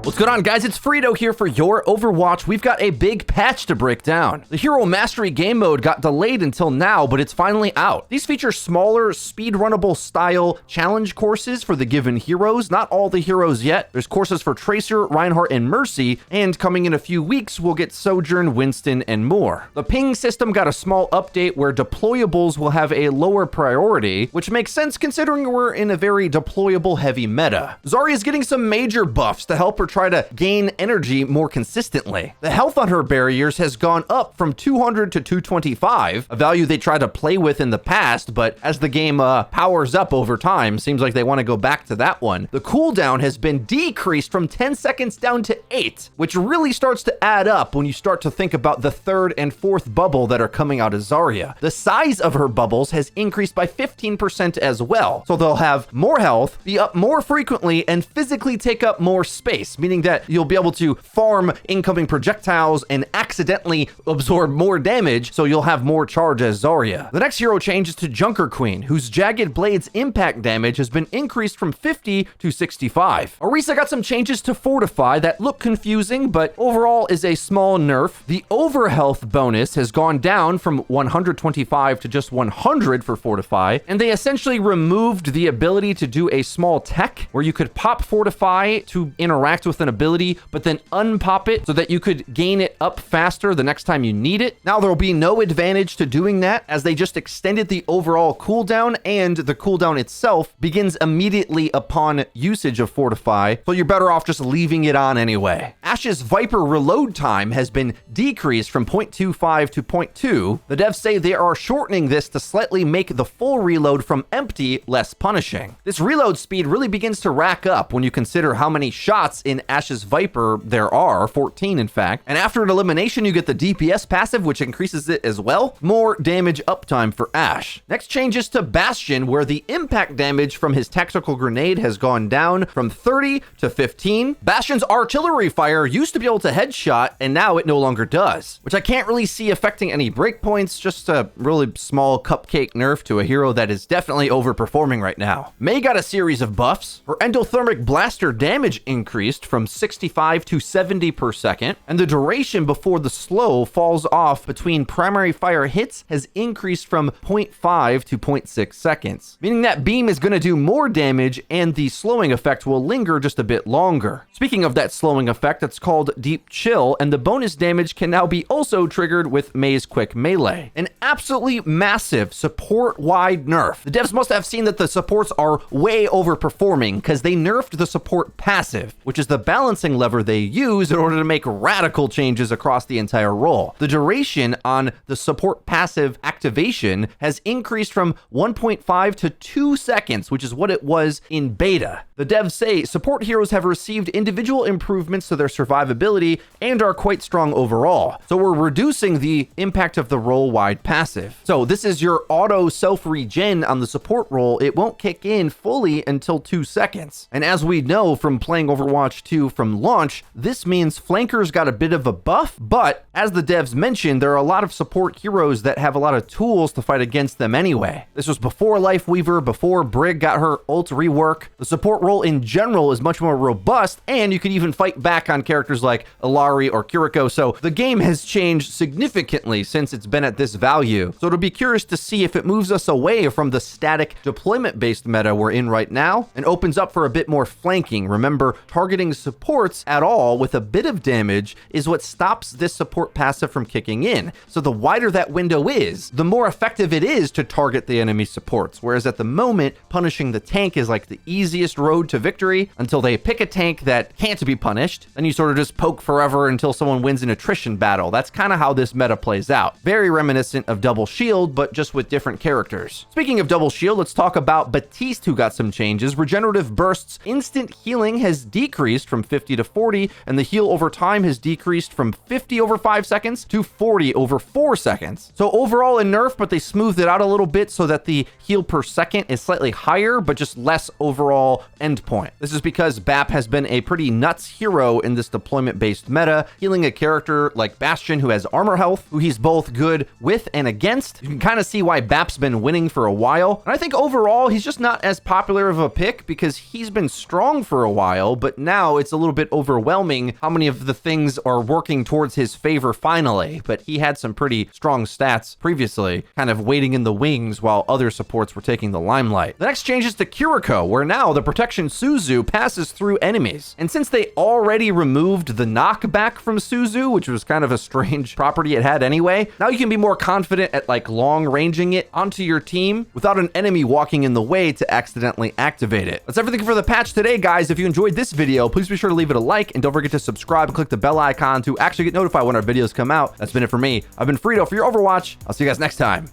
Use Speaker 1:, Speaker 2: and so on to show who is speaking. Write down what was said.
Speaker 1: What's going on, guys? It's Frito here for your Overwatch. We've got a big patch to break down. The Hero Mastery game mode got delayed until now, but it's finally out. These feature smaller, speedrunnable style challenge courses for the given heroes. Not all the heroes yet. There's courses for Tracer, Reinhardt, and Mercy, and coming in a few weeks, we'll get Sojourn, Winston, and more. The ping system got a small update where deployables will have a lower priority, which makes sense considering we're in a very deployable-heavy meta. Zarya is getting some major buffs to help her try to gain energy more consistently. The health on her barriers has gone up from 200 to 225, a value they tried to play with in the past, but as the game powers up over time, seems like they want to go back to that one. The cooldown has been decreased from 10 seconds down to 8, which really starts to add up when you start to think about the third and fourth bubble that are coming out of Zarya. The size of her bubbles has increased by 15% as well, so they'll have more health, be up more frequently, and physically take up more space, meaning that you'll be able to farm incoming projectiles and accidentally absorb more damage, so you'll have more charge as Zarya. The next hero change is to Junker Queen, whose Jagged Blade's impact damage has been increased from 50 to 65. Orisa got some changes to Fortify that look confusing, but overall is a small nerf. The overhealth bonus has gone down from 125 to just 100 for Fortify, and they essentially removed the ability to do a small tech where you could pop Fortify to interact with an ability, but then unpop it so that you could gain it up faster the next time you need it. Now there will be no advantage to doing that, as they just extended the overall cooldown, and the cooldown itself begins immediately upon usage of Fortify, so you're better off just leaving it on anyway. Ashe's Viper reload time has been decreased from 0.25 to 0.2. The devs say they are shortening this to slightly make the full reload from empty less punishing. This reload speed really begins to rack up when you consider how many shots in Ashe's Viper there are, 14 in fact, and after an elimination you get the DPS passive, which increases it as well. More damage uptime for Ashe. Next changes to Bastion, where the impact damage from his tactical grenade has gone down from 30 to 15. Bastion's artillery fire used to be able to headshot, and now it no longer does, which I can't really see affecting any breakpoints, just a really small cupcake nerf to a hero that is definitely overperforming right now. Mei got a series of buffs. Her endothermic blaster damage increased from 65 to 70 per second, and the duration before the slow falls off between primary fire hits has increased from 0.5 to 0.6 seconds, meaning that beam is going to do more damage and the slowing effect will linger just a bit longer. Speaking of that slowing effect, it's called Deep Chill, and the bonus damage can now be also triggered with Mei's Quick Melee. An absolutely massive support-wide nerf. The devs must have seen that the supports are way overperforming because they nerfed the support passive, which is the balancing lever they use in order to make radical changes across the entire role. The duration on the support passive activation has increased from 1.5 to 2 seconds, which is what it was in beta. The devs say support heroes have received individual improvements to their survivability and are quite strong overall. So we're reducing the impact of the role-wide passive. So this is your auto self-regen on the support role. It won't kick in fully until 2 seconds. And as we know from playing Overwatch 2 from launch, this means flankers got a bit of a buff, but as the devs mentioned, there are a lot of support heroes that have a lot of tools to fight against them anyway. This was before Lifeweaver, before Brig got her ult rework. The support role in general is much more robust, and you can even fight back on characters like Illari or Kiriko, so the game has changed significantly since it's been at this value. So it'll be curious to see if it moves us away from the static deployment-based meta we're in right now and opens up for a bit more flanking. Remember, targeting supports at all with a bit of damage is what stops this support passive from kicking in. So the wider that window is, the more effective it is to target the enemy supports. Whereas at the moment, punishing the tank is like the easiest road to victory until they pick a tank that can't be punished. Then you sort of just poke forever until someone wins an attrition battle. That's kind of how this meta plays out. Very reminiscent of Double Shield, but just with different characters. Speaking of Double Shield, let's talk about Baptiste, who got some changes. Regenerative Bursts instant healing has decreased from 50 to 40, and the heal over time has decreased from 50 over 5 seconds to 40 over 4 seconds. So overall a nerf, but they smoothed it out a little bit so that the heal per second is slightly higher, but just less overall endpoint. This is because Bap has been a pretty nuts hero in this deployment-based meta, healing a character like Bastion who has armor health, who he's both good with and against. You can kind of see why Bap's been winning for a while. And I think overall, he's just not as popular of a pick because he's been strong for a while, but now it's a little bit overwhelming how many of the things are working towards his favor finally. But he had some pretty strong stats previously, kind of waiting in the wings while other supports were taking the limelight. The next change is to Kiriko, where now the protection suzu passes through enemies. And since they already removed the knockback from suzu, which was kind of a strange property it had anyway, now you can be more confident at like long ranging it onto your team without an enemy walking in the way to accidentally activate it. That's everything for the patch today, guys. If you enjoyed this video, please be sure to leave it a like and don't forget to subscribe and click the bell icon to actually get notified when our videos come out. That's been it for me. I've been Frito for your Overwatch. I'll see you guys next time.